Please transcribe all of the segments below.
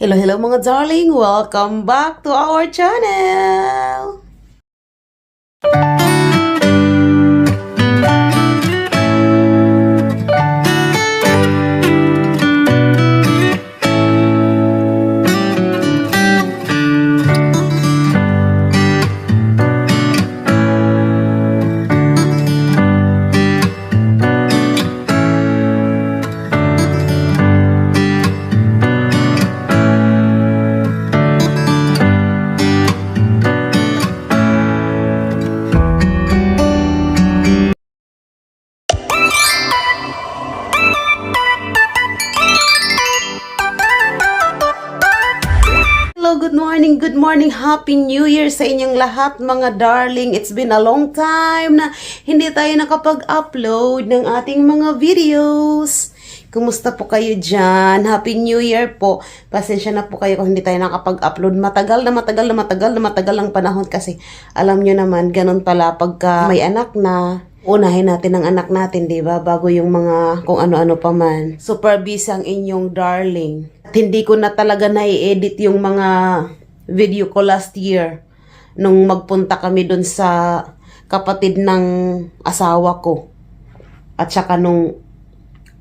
Hello, hello mga darling! Welcome back to our channel! Hello, good morning, Happy New Year sa inyong lahat mga darling. It's been a long time na hindi tayo nakapag-upload ng ating mga videos. Kumusta po kayo dyan? Happy New Year po. Pasensya na po kayo kung hindi tayo nakapag-upload. Matagal ang panahon kasi alam nyo naman, ganun pala pagka may anak na. Unahin natin ang anak natin, di ba? Bago yung mga kung ano-ano pa man. Super busy ang inyong darling. At hindi ko na talaga na-edit yung mga video ko last year. Nung magpunta kami dun sa kapatid ng asawa ko. At saka nung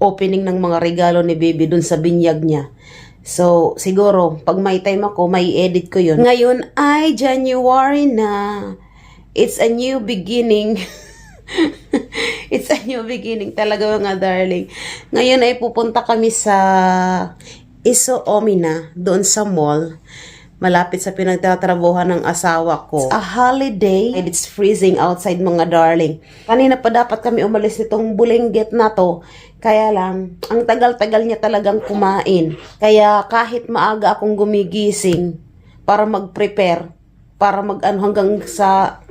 opening ng mga regalo ni baby dun sa binyag niya. So, siguro, pag may time ako, may edit ko yun. Ngayon ay January na. It's a new beginning. It's a new beginning talaga mga darling. Ngayon ay pupunta kami sa Iso Omina, doon sa mall. Malapit sa pinagtatrabuhan ng asawa ko. It's a holiday and it's freezing outside mga darling. Kanina pa dapat kami umalis nitong Bulenggit na to. Kaya lang, ang tagal-tagal niya talagang kumain. Kaya kahit maaga akong gumigising para mag-prepare, para hanggang sa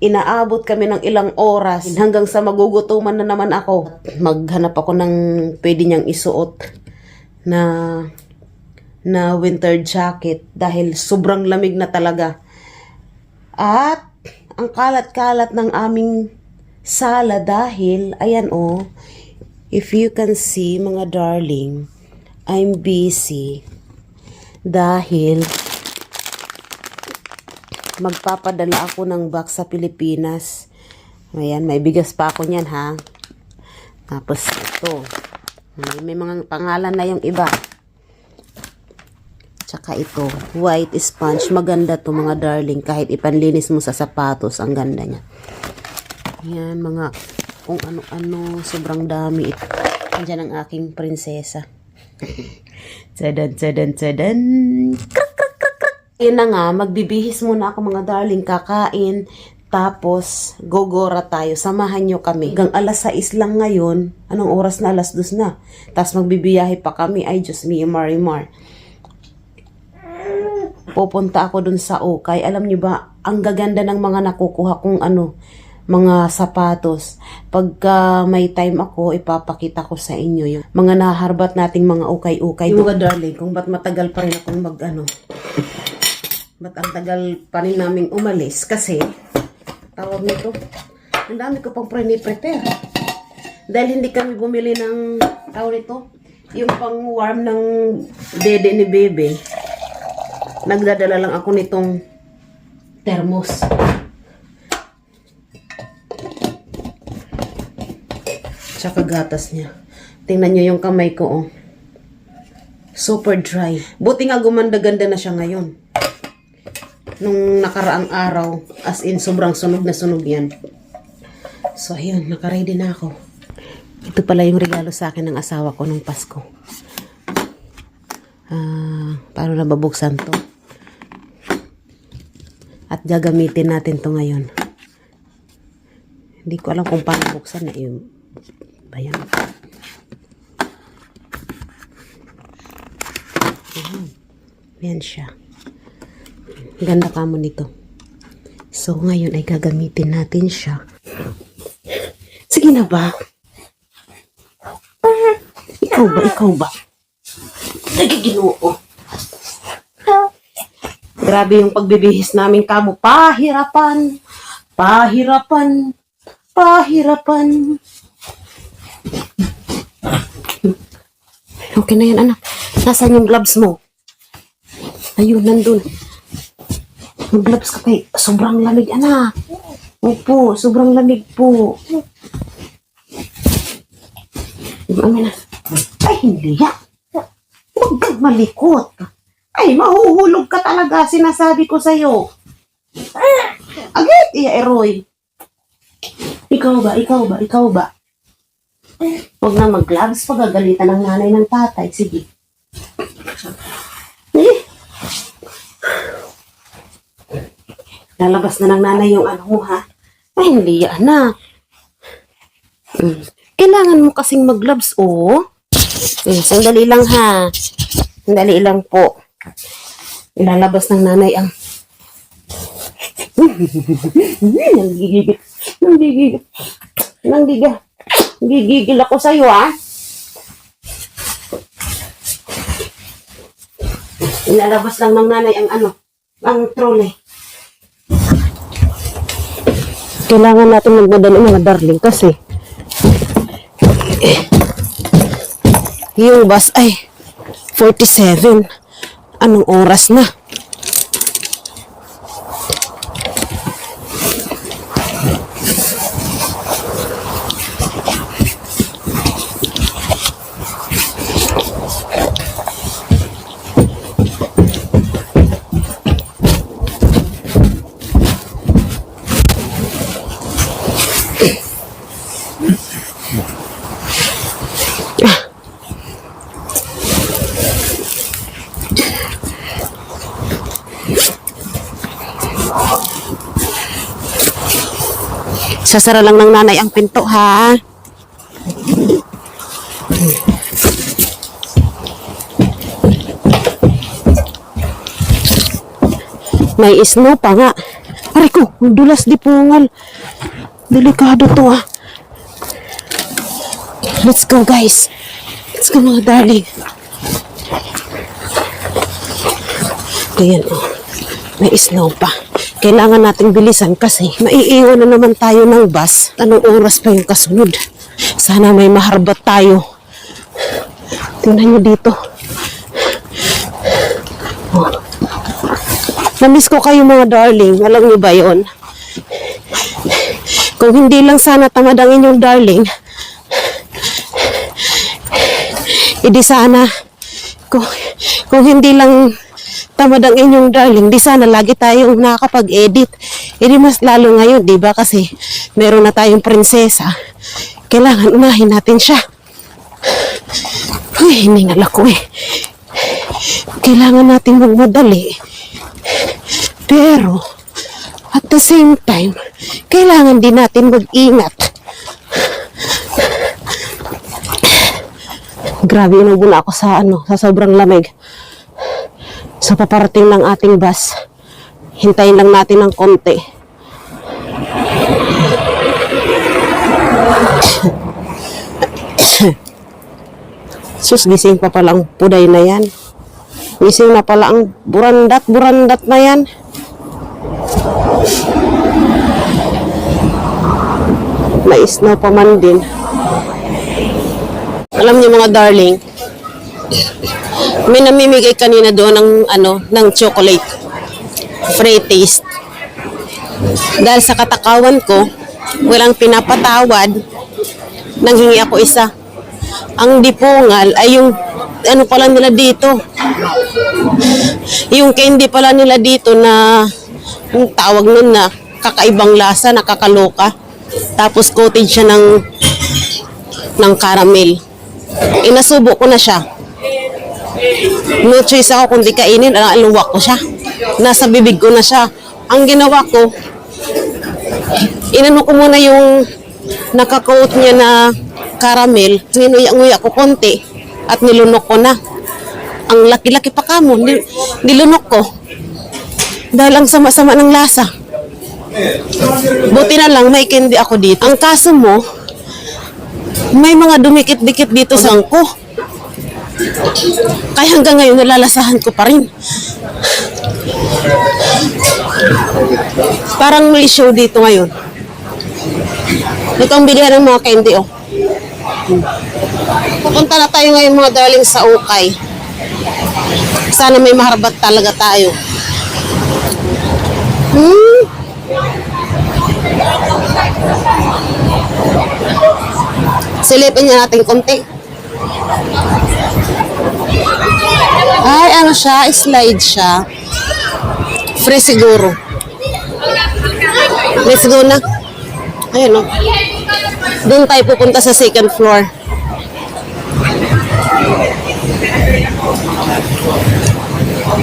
inaabot kami ng ilang oras hanggang sa magugutuman na naman ako. Maghanap ako ng pwede niyang isuot na winter jacket dahil sobrang lamig na talaga. At ang kalat-kalat ng aming sala dahil, ayan oh, if you can see mga darling, I'm busy dahil magpapadala ako ng box sa Pilipinas. Ayan, may bigas pa ako niyan ha. Tapos ito. May mga pangalan na yung iba. Tsaka ito, white sponge. Maganda to mga darling. Kahit ipanlinis mo sa sapatos, ang ganda niya. Ayan, mga kung ano-ano. Sobrang dami ito. Andiyan ang aking prinsesa. Tsadan, tsadan, tsadan. Yun na nga, magbibihis muna ako mga darling, kakain, tapos gogora tayo, samahan nyo kami. Hanggang alas 6 lang ngayon, anong oras na? Alas 2 na. Tapos magbibiyahe pa kami, ay Diyos me, Marimar. Pupunta ako dun sa Ukay. Alam nyo ba, ang gaganda ng mga nakukuha kong mga sapatos. Pagka may time ako, ipapakita ko sa inyo yung mga naharbat nating mga ukay-ukay. Mga darling, kung ba't matagal pa rin akong ba't ang tagal pa rin naming umalis? Kasi, tawag nito, ang dami ko pang prepare. Dahil hindi kami bumili ng, tawag nito, yung pang warm ng dede ni bebe. Nagdadala lang ako nitong thermos. Tsaka gatas niya. Tingnan nyo yung kamay ko, oh. Super dry. Buti nga gumanda-ganda na siya ngayon. Nung nakaraang araw, as in sobrang sunog na sunog yan. So ayun, nakaready na ako. Ito pala yung regalo sa akin ng asawa ko nung Pasko. Paano na babuksan to? At gagamitin natin to ngayon. Hindi ko alam kung paano buksan na yun. Bayan. Yan siya. Ganda ka mo nito. So, ngayon ay gagamitin natin siya. Sige na ba? Ikaw ba? Nagiginoo. Grabe yung pagbibihis namin kamo. Pahirapan. Okay na yan, anak. Nasaan yung gloves mo? Ayun, nandun. Mag-gloves ka kay. Sobrang lamig, anak. Opo, sobrang lamig po. Amin na. Ay, hindi ya. Huwag kang malikot. Ay, mahuhulog ka talaga, sinasabi ko sa'yo. Agad, iya, Eroy. Ikaw ba? Huwag na mag-gloves, pagagalitan ng nanay ng tatay. Sige. Lalabas na ng nanay yung ano mo, ha? Ay, hindi yan, anak. Kailangan mo kasing mag-gloves, oh. Sandali lang, ha. Sandali lang po. Ilalabas ng nanay ang... Nanggigigil ako sa'yo, ha? Ilalabas lang ng nanay ang ano, ang trolley. Kailangan natin magmadali mga darling kasi yung bus ay 47. Anong oras na? Sasara lang ng nanay ang pinto, ha? May snow pa nga. Aray ko, dulas di pungal. Delikado to, ha? Let's go, guys. Let's go, mga darling. Ayan, oh. May snow pa. Kailangan nating bilisan kasi maiiwan na naman tayo ng bus. Anong oras pa yung kasunod? Sana may maharbat tayo. Tingnan nyo dito. Oh. Namiss ko kayo mga darling. Alam nyo ba yun? Kung hindi lang sana tamad ang inyong darling, hindi sana, kung hindi lang tamad ang inyong darling, di sana lagi tayong nakakapag-edit. Hindi mas lalo ngayon, di ba? Kasi meron na tayong prinsesa. Kailangan unahin natin siya. Ay, hiningal ako eh. Kailangan natin magmadali. Pero, at the same time, kailangan din natin mag-ingat. Grabe, inubo na ako sa sobrang lamig. Sa paparating ng ating bus, hintayin lang natin ng konti. Sus, gising pa palang puday na yan. Gising na pala ang burandat na yan. May snow pa man din. Alam niyo mga darling, may namimigay kanina doon ng chocolate. Free taste. Dahil sa katakawan ko, walang pinapatawad, nanghingi ako isa. Ang dipungal ay yung pala nila dito. Yung candy pala nila dito na yung tawag nun na kakaibang lasa, nakakaloka. Tapos coated siya ng caramel. Inasubo ko na siya. No choice ako kundi kainin, aluwak ko siya. Nasa bibig ko na siya. Ang ginawa ko, inano ko muna yung nakakoat niya na caramel. Ninuya ko konti at nilunok ko na. Ang laki-laki pa kamo, nilunok ko. Dahil ang sama-sama ng lasa. Buti na lang may candy ako dito. Ang kaso mo, may mga dumikit-dikit dito sa angko. Kaya hanggang ngayon nalalasahan ko pa rin. Parang may show dito ngayon. Dito ang bilihan ng mga candy, oh. Pupunta na tayo ngayon mga darling sa Ukay. Sana may maharbat talaga tayo. Silipin niya natin konti. Ay, ano siya? Slide siya. Free siguro. Let's go na. Ayun o. Doon tayo pupunta sa second floor.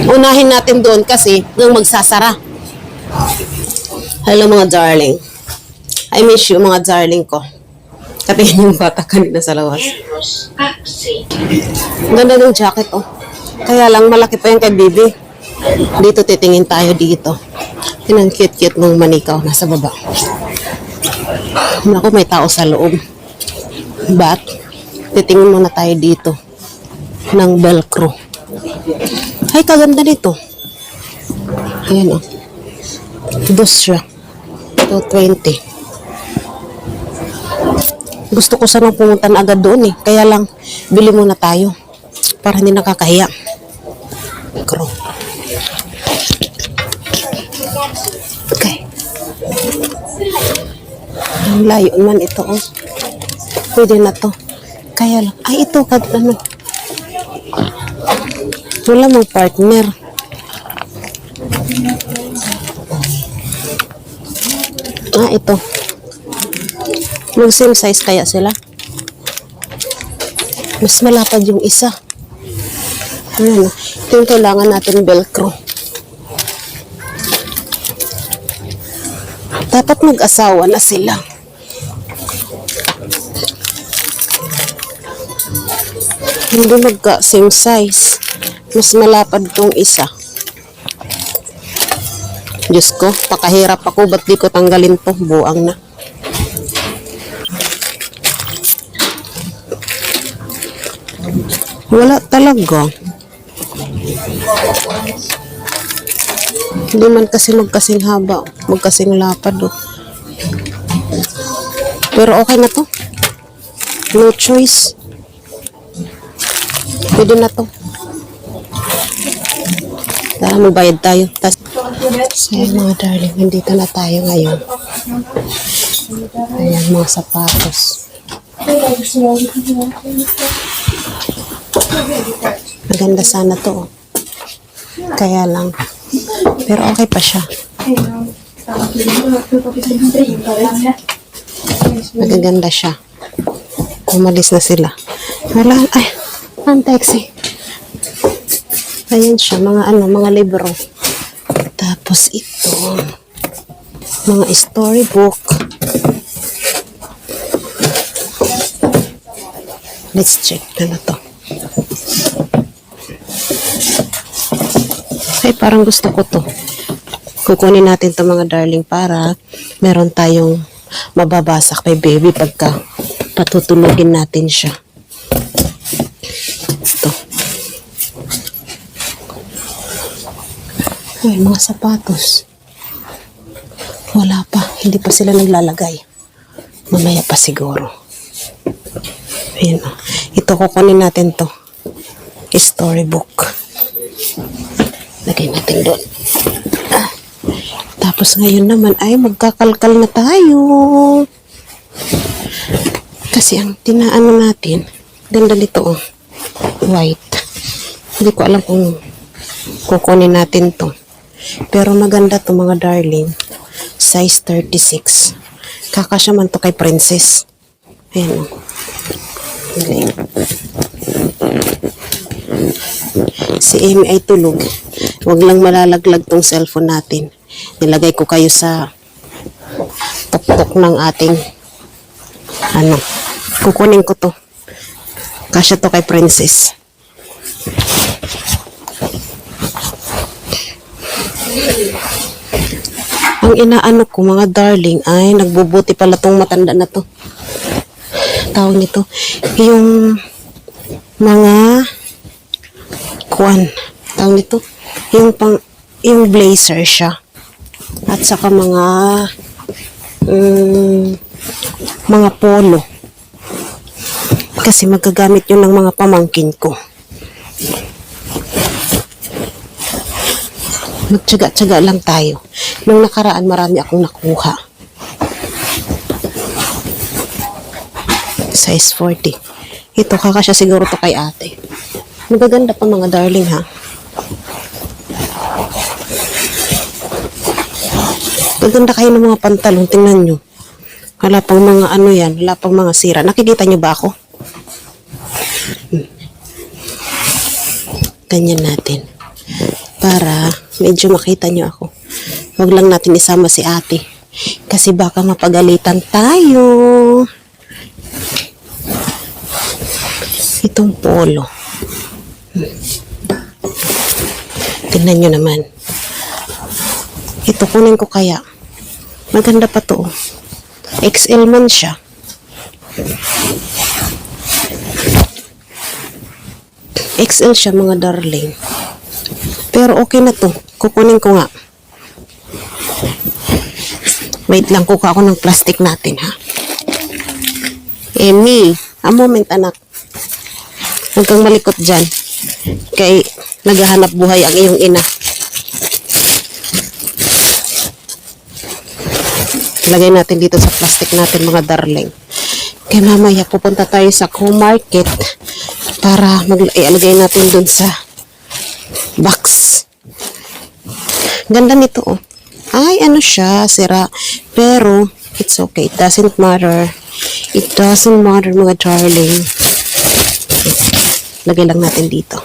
Unahin natin doon kasi nang magsasara. Hello mga darling. I miss you mga darling ko. Katingin yung bata kanina sa lawas. Ganda ng jacket oh. Kaya lang malaki pa yung kay Bibi. Dito titingin tayo dito. Yan ang cute-cute ng manikaw nasa baba. Naku, may tao sa loob. But, titingin muna tayo dito ng Velcro. Ay, kaganda nito. Ayan oh. Dos siya. 220. Gusto ko sanang pumunta na agad doon eh. Kaya lang, bili muna tayo. Para hindi nakakahiya. Velcro. Okay. Ang layo man ito oh. Pwede na to. Kaya lang. Ay, ito. Ano? Wala mong partner. Ah, ito. Mag-same size kaya sila? Mas malapad yung isa. Ayan. Ito yung kailangan natin Velcro. Dapat mag-asawa na sila. Hindi magka-same size. Mas malapad tong isa. Diyos ko, pakahirap ako. Ba't di ko tanggalin to? Buang na. Wala talaga. Hindi man kasi magkasing haba. Magkasing lapad oh. Pero okay na to. No choice. Pwede na to. Tara, magbayad tayo. So, mga darling, nandito na tayo ngayon. Ayan, mga sapatos. Maganda sana to. Kaya lang. Pero okay pa siya. Magaganda siya. Umalis na sila. Wala. Ay, ang taxi. Ayan siya, mga libro. Tapos ito, mga storybook. Let's check na to. Ay, parang gusto ko to. Kukunin natin to mga darling para meron tayong mababasa kay baby pagka patutulogin natin siya. Ito. Ay, mga sapatos. Wala pa. Hindi pa sila naglalagay. Mamaya pa siguro. Ayan o. Ito, kukunin natin to. Storybook. Lagay natin doon. Tapos ngayon naman ay magkakalkal na tayo. Kasi ang tinaano natin, ganda dito oh. White. Hindi ko alam kung kukunin natin to. Pero maganda to mga darling. Size 36. Kakasya man to kay Princess. Ayan o. Si Amy ay tulog. Huwag lang malalaglag tong cellphone natin. Nilagay ko kayo sa tuktok ng ating kukunin ko to. Kasya to kay Princess. Ang inaano ko mga darling ay nagbubuti pala tong matanda na to. Tawag nito yung mga tawag nito yung blazer siya at saka mga polo kasi magagamit yun ng mga pamangkin ko. Magtyaga-tyaga lang tayo. Nung nakaraan, marami akong nakuha. Size 40. Ito, kakasya siguro to kay ate. Magaganda pa mga darling, ha? Maganda kayo ng mga pantalon. Tingnan nyo. Wala pang mga ano yan. Wala pang mga sira. Nakikita nyo ba ako? Ganyan natin. Para medyo makita nyo ako. Huwag lang natin isama si ate. Kasi baka mapagalitan tayo. Itong polo. Tingnan nyo naman. Ito, kunin ko kaya. Maganda pa to. XL man siya. XL siya mga darling. Pero okay na to. Kukunin ko nga. Wait lang, kuka ako ng plastic natin, ha? Emi, a moment anak. Huwag kang malikot dyan. Kay naghahanap buhay ang iyong ina. Lagay natin dito sa plastic natin mga darling. Kaya mamaya pupunta tayo sa co-market para ilagay natin dun sa box. Ganda nito, oh. Ay, ano siya, sira. Pero, it's okay. It doesn't matter. It doesn't matter, mga darling. Lagay lang natin dito.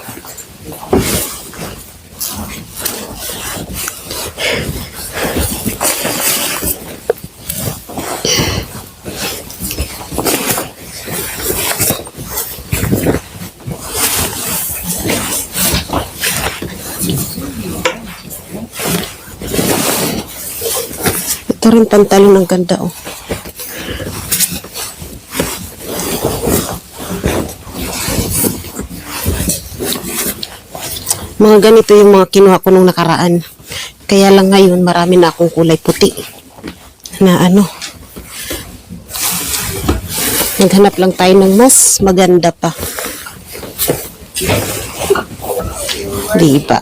Ito rin pantalon ng ganda, oh. Mga ganito yung mga kinuha ko nung nakaraan. Kaya lang ngayon, marami na akong kulay puti. Na ano. Naghanap lang tayo ng mas maganda pa. Diba?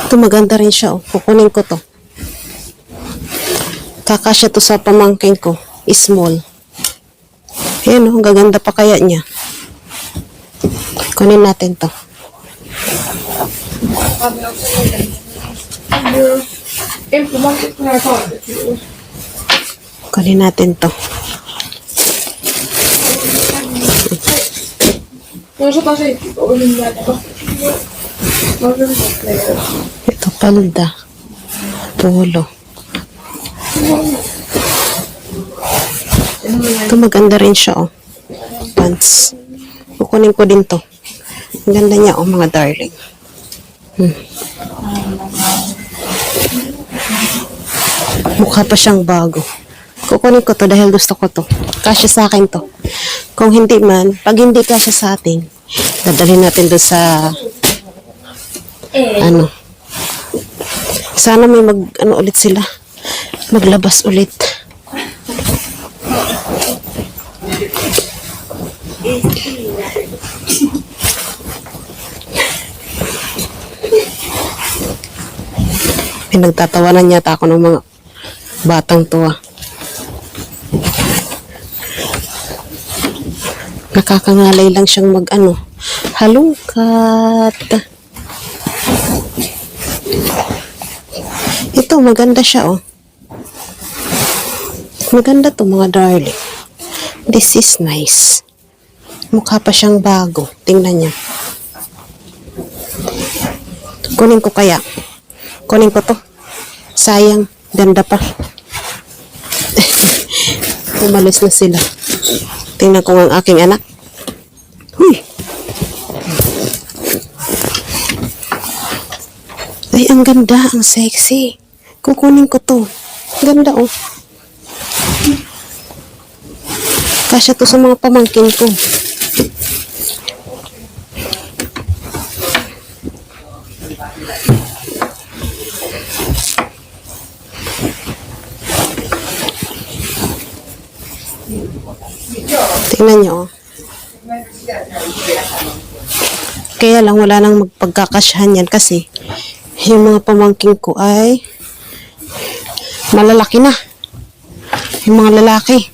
Ito maganda rin siya, oh. Kukunin ko to. Kakasya to sa pamangkin ko. Small. Ayan, oh. Gaganda pa kaya niya. Kunin natin to. Kunin natin to. Ito palda. Polo. Ito maganda rin siya, oh. Pants. Kukunin ko din to. Ang ganda niya, oh, mga darling. Mukha pa siyang bago. Kukunin ko to dahil gusto ko to. Kasya sa akin to. Kung hindi man, pag hindi kasya sa atin, dadalhin natin doon sa ano. Sana may ulit sila. Maglabas ulit. Pinagtatawanan yata ako ng mga batang tuwa. Nakakangalay lang siyang halungkat. Ito, maganda siya, oh. Maganda to, mga darling. This is nice. Mukha pa siyang bago. Tingnan niya. Kunin ko kaya. Kunin ko to. Sayang. Ganda pa. Umalis na sila. Tingnan ko ang aking anak. Huy! Ay, ang ganda. Ang sexy. Kukunin ko to. Ganda, oh. Kasya to sa mga pamangkin ko. Tingnan nyo, oh. Kaya lang wala nang magpagkakasyahan yan kasi yung mga pamangking ko ay malalaki na. Yung mga lalaki.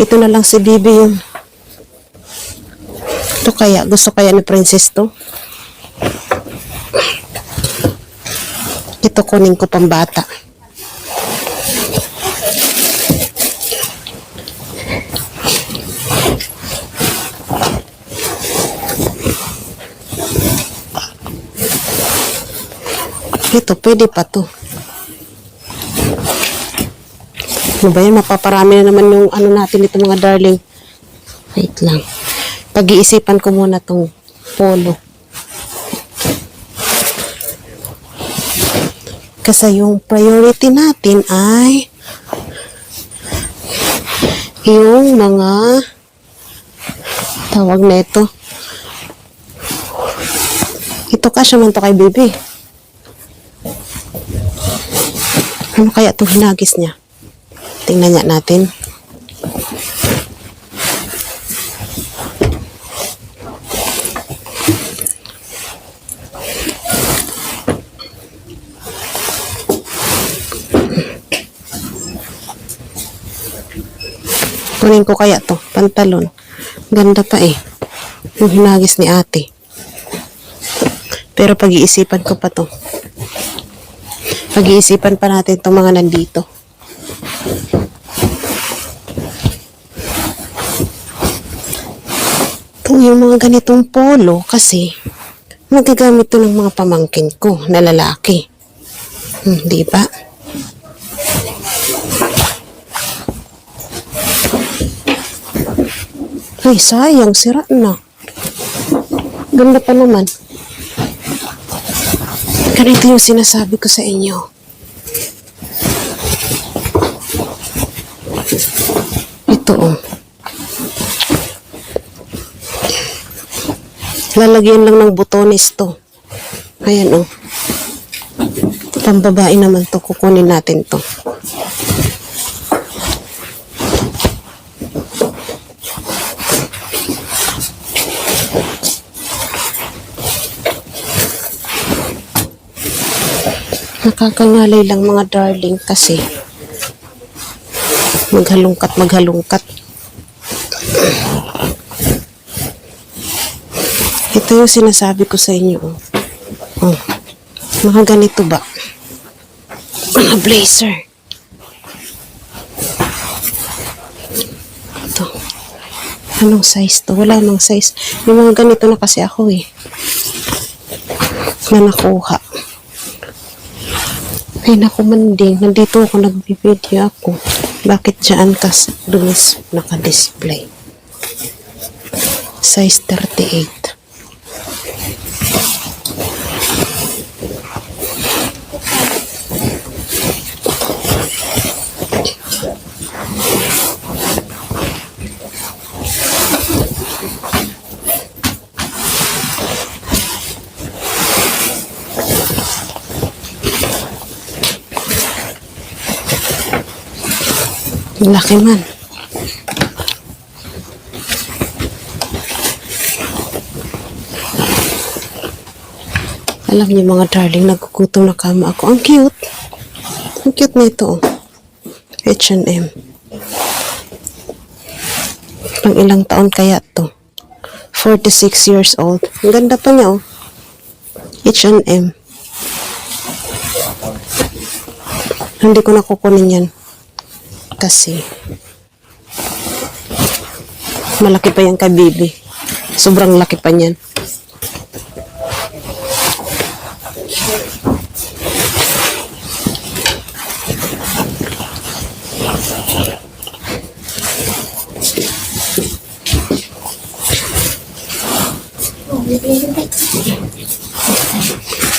Ito na lang si Bibi yung ito kaya, gusto kaya ni Princess to. Ito kunin ko pambata. Ito, pwede pa to. Ano ba yan? Mapaparami na naman yung ano natin ito mga darling. Wait lang. Pag-iisipan ko muna tong polo. Kasi yung priority natin ay yung mga tawag na ito. Ito kasya man to kay Bibi. Ano kaya itong hinagis niya? Tingnan nga natin. Kunin ko kaya to, pantalon. Ganda pa eh. Yung hinagis ni ate. Pero pag-iisipan ko pa to. Pag-iisipan pa natin itong mga nandito. Ito yung mga ganitong polo kasi magagamit to ng mga pamangkin ko na lalaki. Di ba? Ay, sayang. Sira na. Ganda pa naman. Ganito yung sinasabi ko sa inyo. Ito oh. Lalagyan lang ng botones to. Ayan oh. Pambabae naman to. Kukunin natin to. Nakakangalay lang mga darling kasi maghalungkat. Ito yung sinasabi ko sa inyo. Oh, mga ganito ba? Mga blazer. Ito. Anong size to? Wala nang size. Yung mga ganito na kasi ako eh. Na nakuha. Ay, naku manding. Nandito ako, nagbibideo ako. Bakit dyan kasi doon naka-display? Size 38. Laki man. Alam niyo mga darling, nagkukutom na kama ako. Ang cute. Ang cute nito. H&M. Pang ilang taon kaya to? 46 years old. Ang ganda pa niya oh. H&M. Hindi ko nakukunin yan. Kasi malaki pa yan kay Bibi. Sobrang laki pa niyan.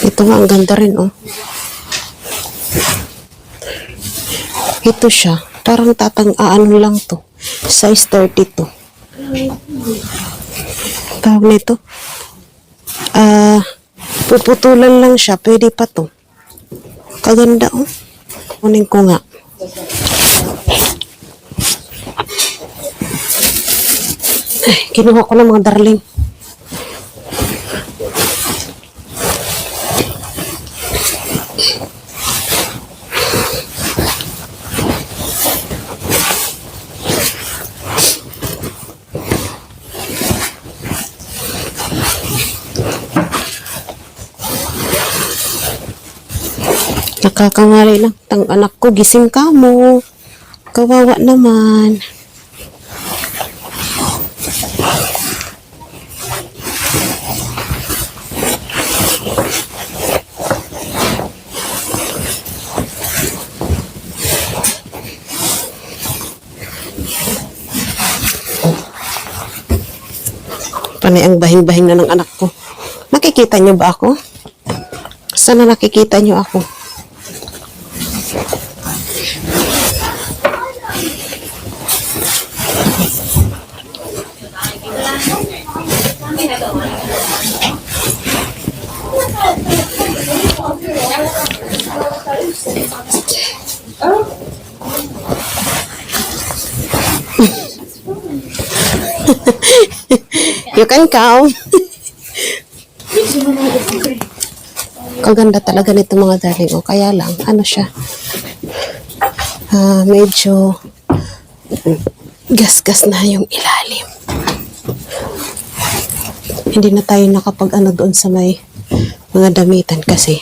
Ito nga, ang ganda rin oh. Ito siya. Parang ano lang to. Size 32. Tawag nito. Puputulan lang siya. Pwede pa to. Kaganda oh. Kunin ko nga. Ay, kinuha ko na mga darling. Nakakangali lang tang anak ko, gising ka mo. Kawawa naman. Panay ang bahing-bahing na ng anak ko. Nakikita niyo ba ako? Sana nakikita niyo ako. You can count. Kaganda talaga nito mga darling. O kaya lang, ano siya? Medyo gas-gas na yung ilalim. Hindi na tayo nakapag-ano doon sa may mga damitan kasi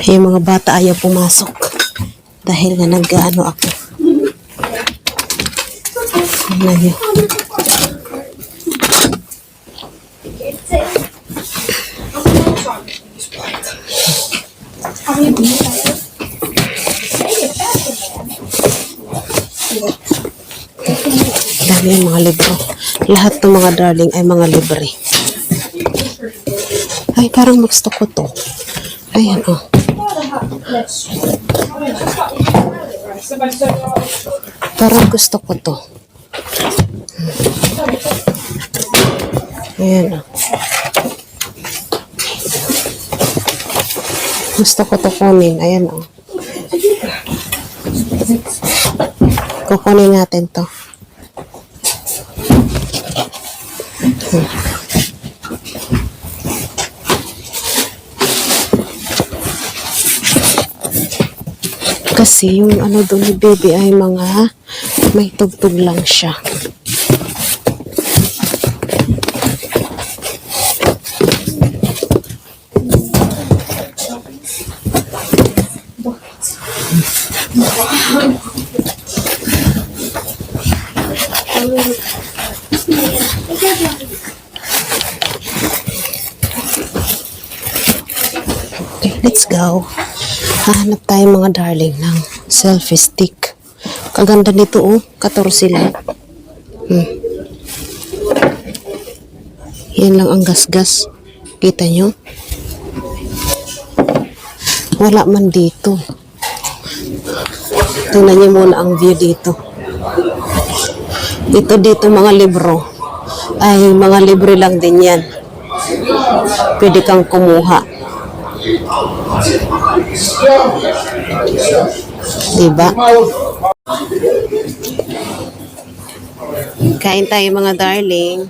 yung mga bata ayaw pumasok dahil nga nag-ano ako. Ano yun? Dami yung mga libro. Lahat ng mga darling ay mga libre. Ay, parang gusto ko to. Ayan, oh. Parang gusto ko to. Ayan, oh. Gusto ko to kunin. Ayan, oh. Kukunin natin to. Kasi yung ano doon ni baby ay mga may tugtog lang siya. Okay, let's go. Hahanap tayo mga darling ng selfie stick. Kaganda nito oh, 14 lang. Yan lang ang gas-gas. Kita nyo? Wala man dito. Tingnan nyo muna ang view dito. Dito mga libro. Ay, mga libre lang din yan. Pwede kang kumuha. Diba? Kain tayo mga darling.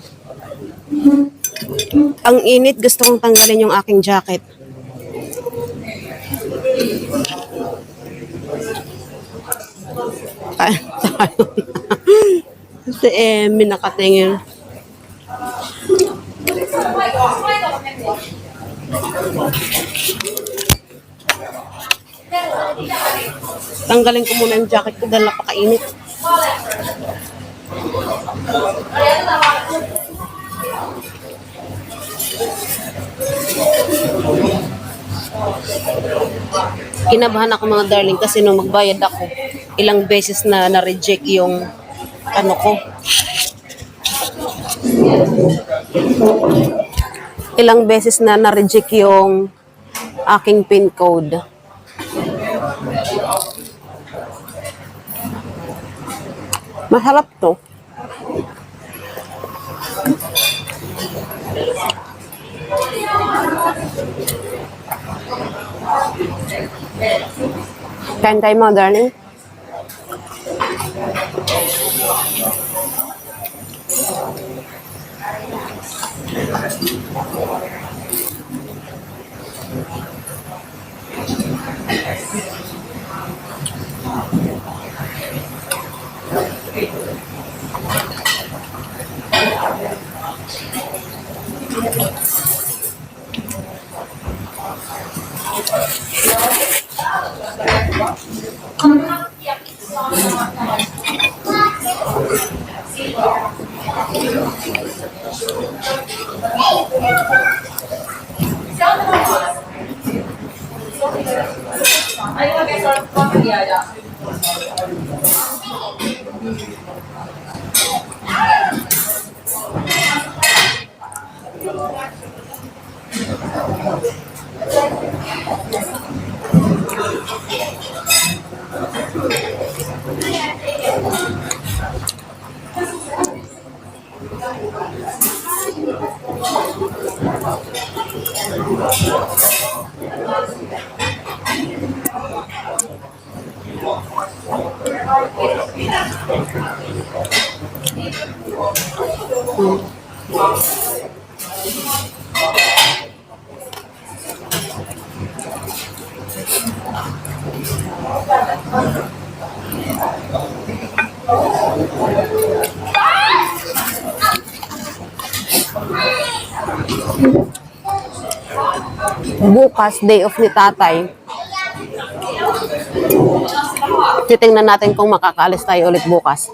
Ang init, gusto kong tanggalin yung aking jacket. Si Emmy nakatingin. Tanggalin ko muna yung jacket ko dahil napakainit. Kinabahan ako mga darling kasi nung magbayad ako, ilang beses na na-reject yung ano ko. Ilang beses na na-reject yung aking PIN code. Masarap to. Kain tayo mga darling. Bukas, day off ni tatay. Titingnan natin kung makakaalis tayo ulit bukas.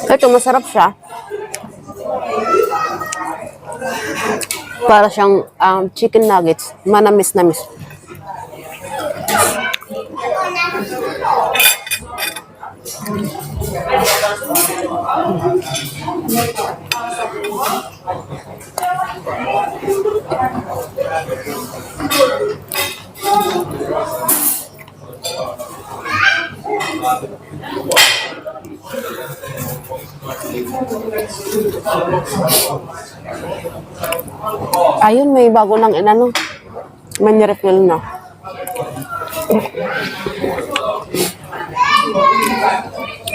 Ito, masarap siya. Para siyang chicken nuggets. Manamis-namis. Ayun, may bago lang inano. May refill na.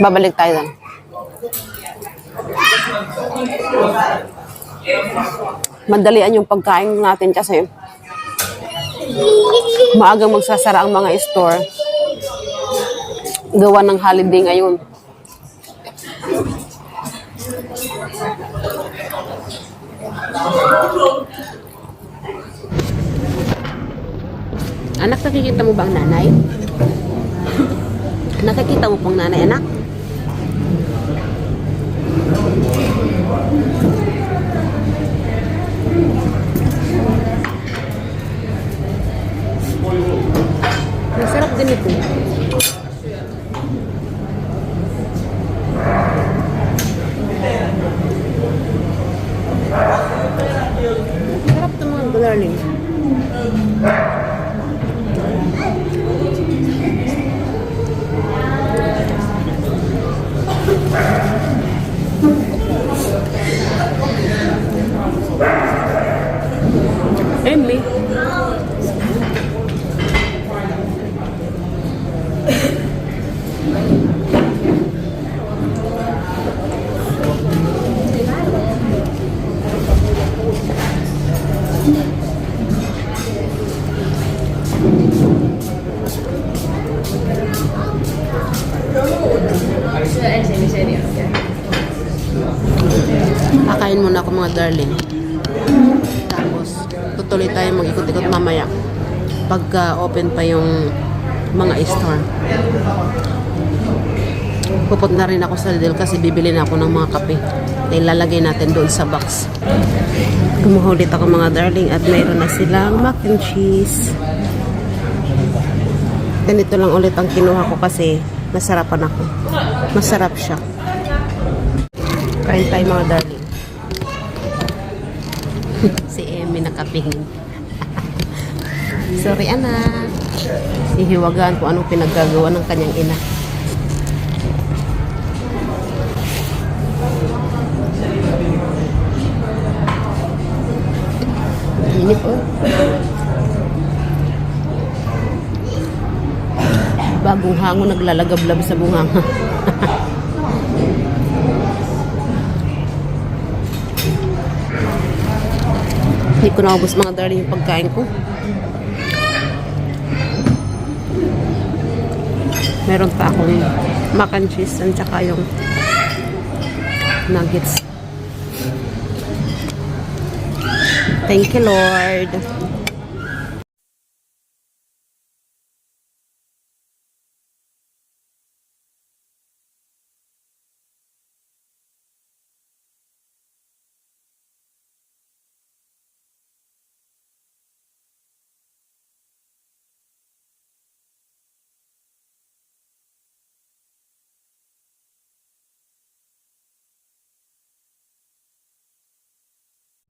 Babalik tayo doon. Madalian yung pagkain natin kasi maagang magsasara ang mga store. Gawa ng holiday ngayon. Anak, nakikita mo ba ang nanay? Nakikita mo pang nanay, anak? Masarap din ito. Sarap ito mga darling. Emily. Kakain muna ako mga darling. Tapos tutuloy tayo mag-ikot-ikot mamaya pagka open pa yung mga store. Pupunta rin ako sa Lidl kasi bibili na ako ng mga kape na ilalagay natin doon sa box. Kumuha ulit ako mga darling at mayroon na silang mac and cheese. Ganito lang ulit ang kinuha ko kasi nasarapan ako. Masarap siya. Kain tayo mga darling. Si Emmy nakapingin. Sorry anak. Ihiwagaan ko anong pinaggagawa ng kanyang ina. Inip oh. bagong hango naglalagablab sa bunganga. Hindi ko naubos mga darling yung pagkain ko. Meron pa akong mac and cheese at saka yung nuggets. Thank you, Lord.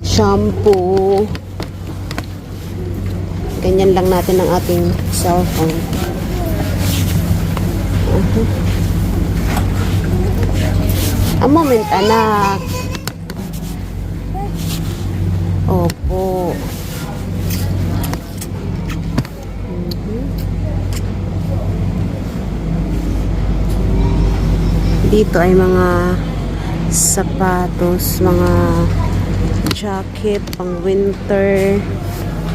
Shampoo. Ganyan lang natin ang ating cellphone. A moment, anak. Opo. Dito ay mga sapatos, mga jacket, pang winter.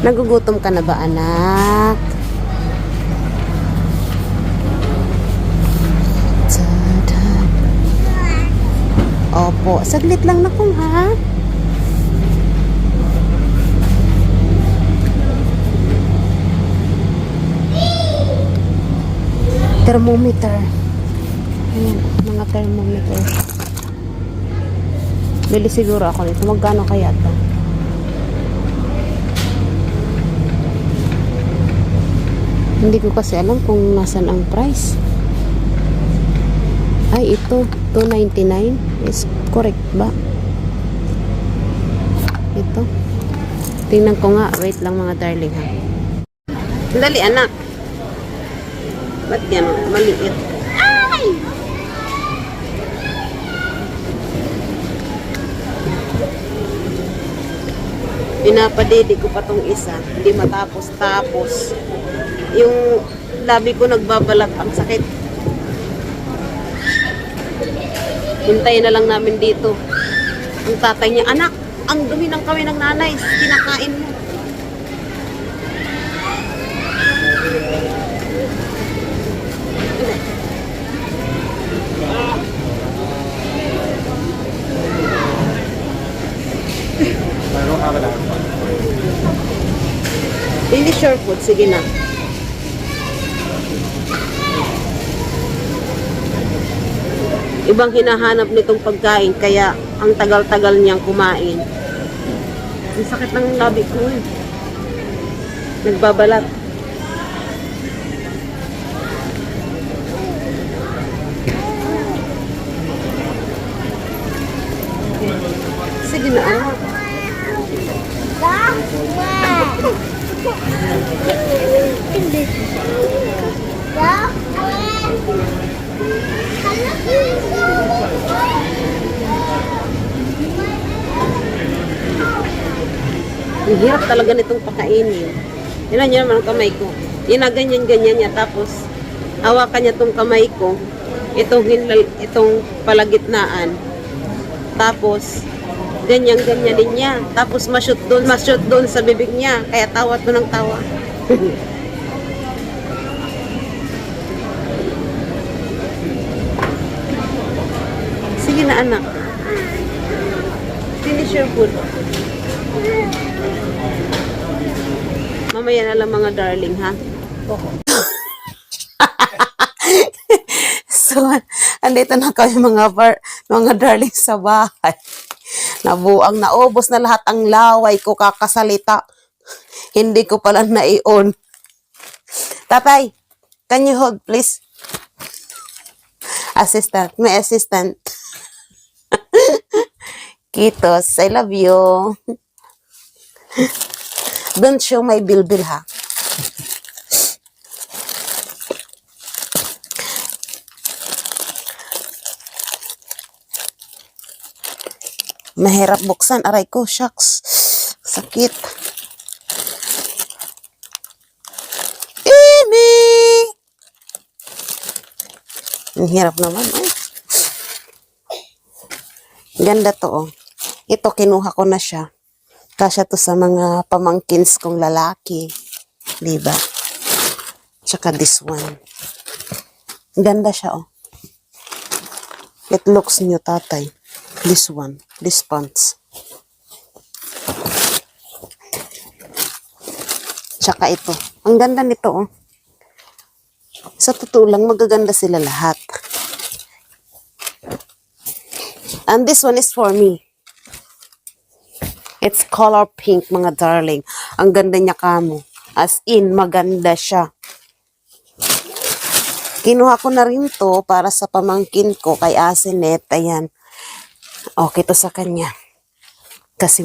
Nagugutom ka na ba, anak? Tada. Opo, saglit lang na kung ha. Thermometer. Ayan, mga thermometer. Bili siguro ako nito. Magkano kaya ito? Hindi ko kasi alam kung nasan ang price. Ay, ito. $2.99. Is correct ba? Ito. Tingnan ko nga. Wait lang mga darling ha. Dali anak. Ba't yan? Maliit. Ay! Pinapadidi ko pa tong isa. Hindi matapos-tapos. Yung labi ko nagbabalat. Ang sakit. Hintayin na lang namin dito. Ang tatay niya, anak, ang dumi ng kami ng nanay. Kinakain mo. Finish your food. Sige na. Ibang hinahanap nitong pagkain kaya ang tagal-tagal niyang kumain. Ang sakit ng labi ko eh. Nagbabalat. Sige na anak. Ang hirap talaga nitong pakainin. Yan niya naman ang kamay ko. Ganyan-ganyan niya. Tapos, hawakan niya itong kamay ko. Itong palagitnaan. Tapos, ganyan-ganyan din niya. Tapos, ma-shoot doon sa bibig niya. Kaya tawa to ng tawa. Sige na anak. Finish your food. Mamaya na lang mga darling ha. So, andito na kami mga darling sa bahay. Naubos na lahat ang laway ko kakasalita. Hindi ko pala na-i-on. Tatay, can you hold please? Assistant, may assistant. Kitos, I love you. Don't show my bilbil ha. Mahirap buksan. Aray ko, shucks. Sakit. Amy! Ang hirap naman. Ay. Ganda to, oh. Ito, kinuha ko na siya. Kasya to sa mga pamangkins kong lalaki. Diba? Tsaka this one. Ganda siya, oh. It looks new, tatay. This one. This pants. Tsaka ito. Ang ganda nito, oh. Sa totoo lang, magaganda sila lahat. And this one is for me. It's color pink, mga darling. Ang ganda niya kamo. As in, maganda siya. Kinuha ko na rin to para sa pamangkin ko kay Asinet. Ayan. Okay to sa kanya. Kasi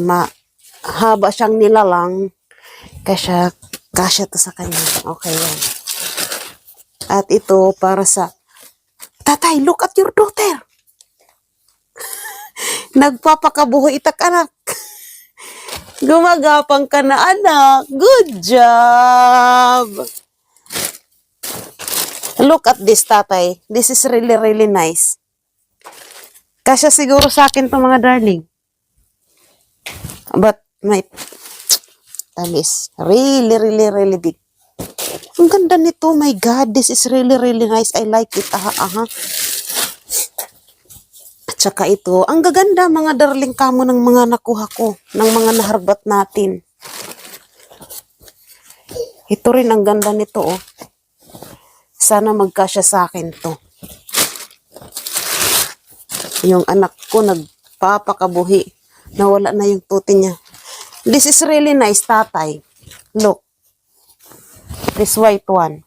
haba siyang nilalang. Kasya to sa kanya. Okay yan. At ito para sa... Tatay, look at your daughter. Nagpapakabuho itak anak. Gumagapang ka na anak. Good job. Look at this, tatay. This is really, really nice. Kasya siguro sa akin to, mga darling. But my tummy is really, really, really big. Ang ganda nito. My God, this is really, really nice. I like it. Aha. At saka ito, ang gaganda, mga darling kamo ng mga nakuha ko, ng mga naharbat natin. Ito rin, ang ganda nito, oh. Sana magkasya sa akin to. Yung anak ko nagpapakabuhi. Nawala na yung tuti niya. This is really nice, tatay. Look. This white one.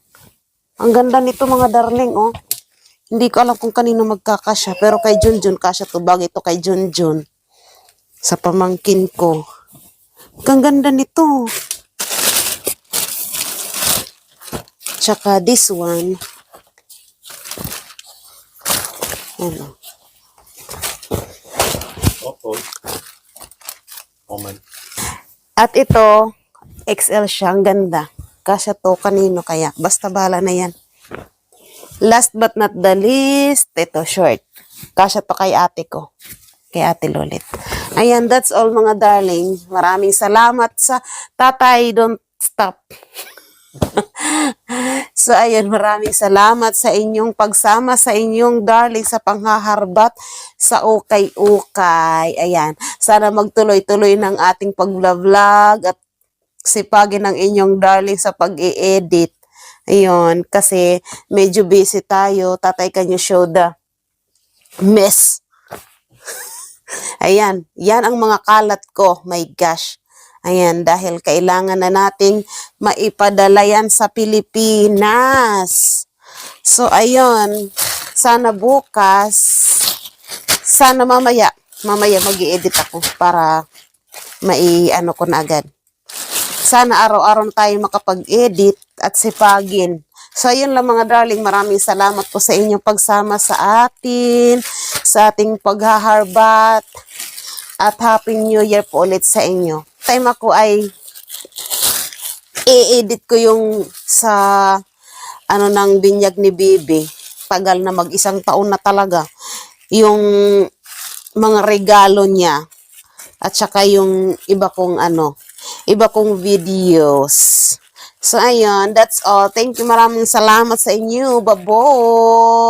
Ang ganda nito, mga darling, oh. Hindi ko alam kung kanino magkakasya. Pero kay Junjun, kasya to. Bagay ito kay Junjun. Sa pamangkin ko. Ang ganda nito. Tsaka this one. Ano? Moment. At ito, XL siya. Ang ganda. Kasya to kanino kaya. Basta bala na yan. Last but not the least, ito, short. Kasya to kay ate ko. Kay ate Lolit. Ayan, that's all, mga darling. Maraming salamat sa tatay. Don't stop. So, ayan, maraming salamat sa inyong pagsama sa inyong darling sa panghaharbat sa ukay-ukay. Ayan, sana magtuloy-tuloy ng ating pag-vlog at sipagin ng inyong darling sa pag-i-edit. Ayun, kasi medyo busy tayo. Tatay, can you show the mess? Ayan, yan ang mga kalat ko. My gosh. Ayan, dahil kailangan na nating maipadala yan sa Pilipinas. So, ayun, sana bukas, sana mamaya mag-i-edit ako para mai-ano ko na agad. Sana araw-araw tayo makapag-edit at sipagin. So, ayun lang, mga darling. Maraming salamat po sa inyong pagsama sa atin, sa ating paghaharbat. At Happy New Year po ulit sa inyo. Time ako ay i-edit ko yung sa ng binyag ni Bibi. Tagal na, mag-isang taon na talaga. Yung mga regalo niya. At saka yung iba kong videos. So, ayun, that's all. Thank you, maraming salamat sa inyo. Babosh!